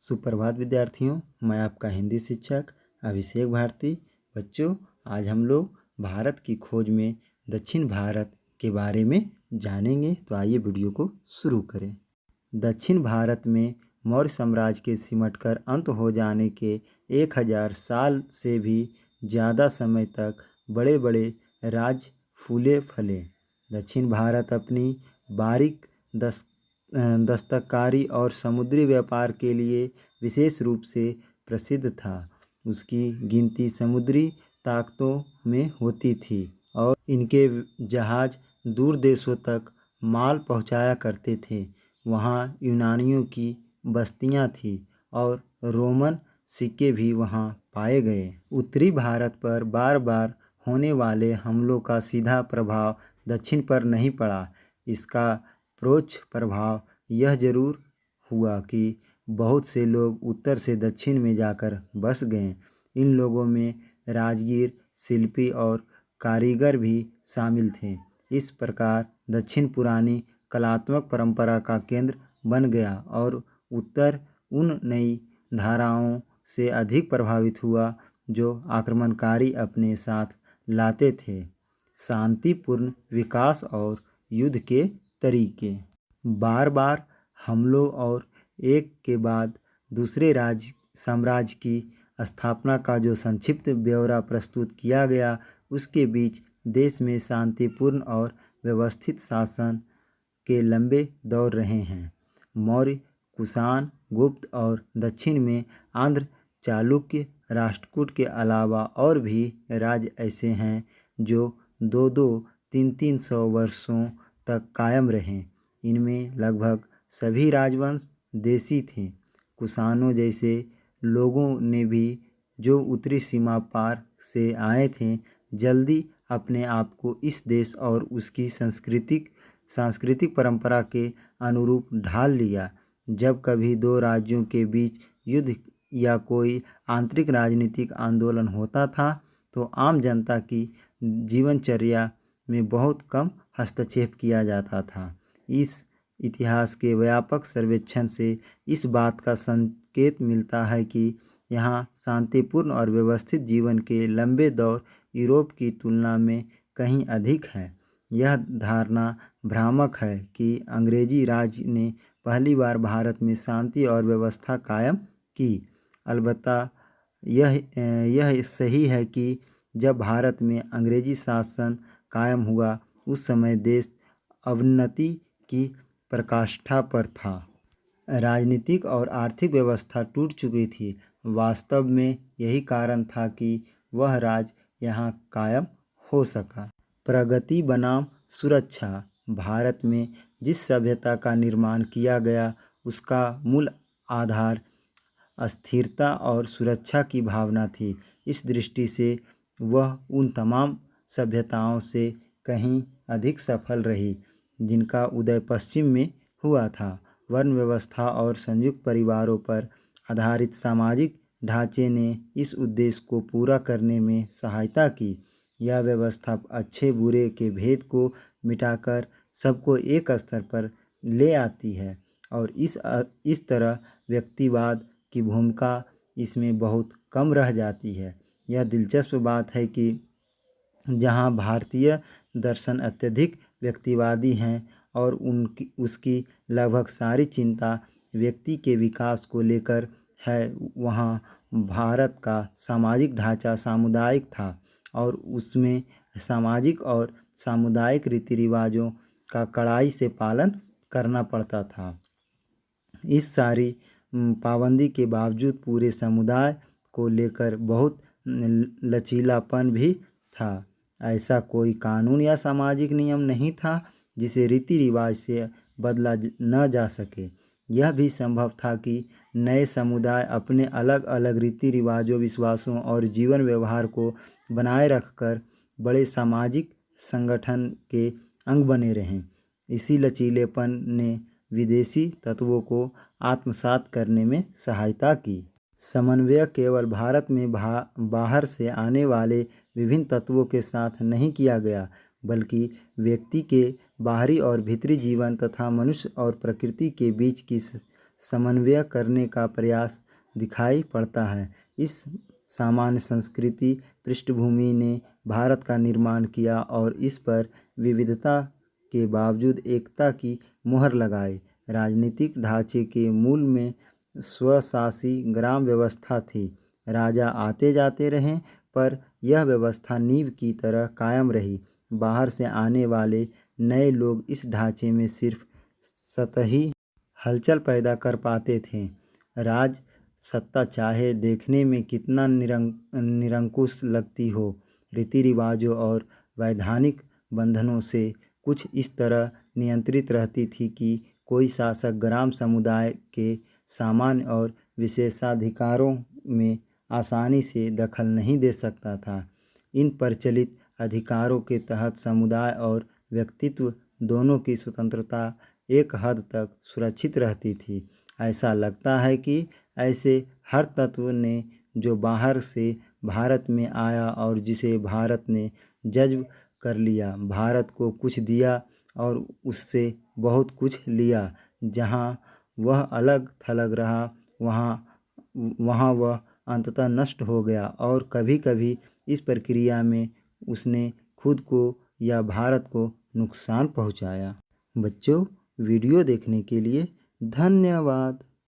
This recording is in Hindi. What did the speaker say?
सुप्रभात विद्यार्थियों, मैं आपका हिंदी शिक्षक अभिषेक भारती। बच्चों, आज हम लोग भारत की खोज में दक्षिण भारत के बारे में जानेंगे। तो आइए वीडियो को शुरू करें। दक्षिण भारत में मौर्य साम्राज्य के सिमटकर अंत हो जाने के 1000 साल से भी ज़्यादा समय तक बड़े बड़े राज्य फूले फले। दक्षिण भारत अपनी बारीक दस्तकारी और समुद्री व्यापार के लिए विशेष रूप से प्रसिद्ध था। उसकी गिनती समुद्री ताकतों में होती थी और इनके जहाज़ दूर देशों तक माल पहुंचाया करते थे। वहाँ यूनानियों की बस्तियाँ थीं और रोमन सिक्के भी वहाँ पाए गए। उत्तरी भारत पर बार बार होने वाले हमलों का सीधा प्रभाव दक्षिण पर नहीं पड़ा। इसका परोक्ष प्रभाव यह जरूर हुआ कि बहुत से लोग उत्तर से दक्षिण में जाकर बस गए। इन लोगों में राजगीर, शिल्पी और कारीगर भी शामिल थे। इस प्रकार दक्षिण पुरानी कलात्मक परंपरा का केंद्र बन गया और उत्तर उन नई धाराओं से अधिक प्रभावित हुआ जो आक्रमणकारी अपने साथ लाते थे। शांतिपूर्ण विकास और युद्ध के तरीके। बार बार हमलों और एक के बाद दूसरे साम्राज्य की स्थापना का जो संक्षिप्त ब्यौरा प्रस्तुत किया गया, उसके बीच देश में शांतिपूर्ण और व्यवस्थित शासन के लंबे दौर रहे हैं। मौर्य, कुषाण, गुप्त और दक्षिण में आंध्र, चालुक्य, राष्ट्रकूट के अलावा और भी राज्य ऐसे हैं जो 200-300 वर्षों तक कायम रहे। इनमें लगभग सभी राजवंश देसी थे। कुषाणों जैसे लोगों ने भी, जो उत्तरी सीमा पार से आए थे, जल्दी अपने आप को इस देश और उसकी सांस्कृतिक परंपरा के अनुरूप ढाल लिया। जब कभी दो राज्यों के बीच युद्ध या कोई आंतरिक राजनीतिक आंदोलन होता था तो आम जनता की जीवनचर्या में बहुत कम हस्तक्षेप किया जाता था। इस इतिहास के व्यापक सर्वेक्षण से इस बात का संकेत मिलता है कि यहाँ शांतिपूर्ण और व्यवस्थित जीवन के लंबे दौर यूरोप की तुलना में कहीं अधिक है। यह धारणा भ्रामक है कि अंग्रेजी राज ने पहली बार भारत में शांति और व्यवस्था कायम की। अलबत्ता यह सही है कि जब भारत में अंग्रेजी शासन कायम हुआ, उस समय देश अवनति की प्रकाष्ठा पर था। राजनीतिक और आर्थिक व्यवस्था टूट चुकी थी। वास्तव में यही कारण था कि वह राज्य यहाँ कायम हो सका। प्रगति बनाम सुरक्षा। भारत में जिस सभ्यता का निर्माण किया गया, उसका मूल आधार स्थिरता और सुरक्षा की भावना थी। इस दृष्टि से वह उन तमाम सभ्यताओं से कहीं अधिक सफल रही जिनका उदय पश्चिम में हुआ था। वर्ण व्यवस्था और संयुक्त परिवारों पर आधारित सामाजिक ढांचे ने इस उद्देश्य को पूरा करने में सहायता की। यह व्यवस्था अच्छे बुरे के भेद को मिटाकर सबको एक स्तर पर ले आती है और इस तरह व्यक्तिवाद की भूमिका इसमें बहुत कम रह जाती है। यह दिलचस्प बात है कि जहाँ भारतीय दर्शन अत्यधिक व्यक्तिवादी हैं और उसकी लगभग सारी चिंता व्यक्ति के विकास को लेकर है, वहाँ भारत का सामाजिक ढांचा सामुदायिक था और उसमें सामाजिक और सामुदायिक रीति रिवाजों का कड़ाई से पालन करना पड़ता था। इस सारी पाबंदी के बावजूद पूरे समुदाय को लेकर बहुत लचीलापन भी था। ऐसा कोई कानून या सामाजिक नियम नहीं था जिसे रीति रिवाज से बदला न जा सके। यह भी संभव था कि नए समुदाय अपने अलग अलग रीति रिवाजों, विश्वासों और जीवन व्यवहार को बनाए रखकर बड़े सामाजिक संगठन के अंग बने रहें। इसी लचीलेपन ने विदेशी तत्वों को आत्मसात करने में सहायता की। समन्वय केवल भारत में बाहर से आने वाले विभिन्न तत्वों के साथ नहीं किया गया, बल्कि व्यक्ति के बाहरी और भीतरी जीवन तथा मनुष्य और प्रकृति के बीच की समन्वय करने का प्रयास दिखाई पड़ता है। इस सामान्य संस्कृति पृष्ठभूमि ने भारत का निर्माण किया और इस पर विविधता के बावजूद एकता की मुहर लगाई। राजनीतिक ढांचे के मूल में स्वशासी ग्राम व्यवस्था थी। राजा आते जाते रहे पर यह व्यवस्था नींव की तरह कायम रही। बाहर से आने वाले नए लोग इस ढांचे में सिर्फ सतही हलचल पैदा कर पाते थे। राज सत्ता चाहे देखने में कितना निरंकुश लगती हो, रीति रिवाजों और वैधानिक बंधनों से कुछ इस तरह नियंत्रित रहती थी कि कोई शासक ग्राम समुदाय के सामान्य और विशेषाधिकारों में आसानी से दखल नहीं दे सकता था। इन प्रचलित अधिकारों के तहत समुदाय और व्यक्तित्व दोनों की स्वतंत्रता एक हद तक सुरक्षित रहती थी। ऐसा लगता है कि ऐसे हर तत्व ने जो बाहर से भारत में आया और जिसे भारत ने जज्ब कर लिया, भारत को कुछ दिया और उससे बहुत कुछ लिया। जहाँ वह अलग थलग रहा वहाँ वह अंततः नष्ट हो गया और कभी कभी इस प्रक्रिया में उसने खुद को या भारत को नुकसान पहुँचाया। बच्चों, वीडियो देखने के लिए धन्यवाद।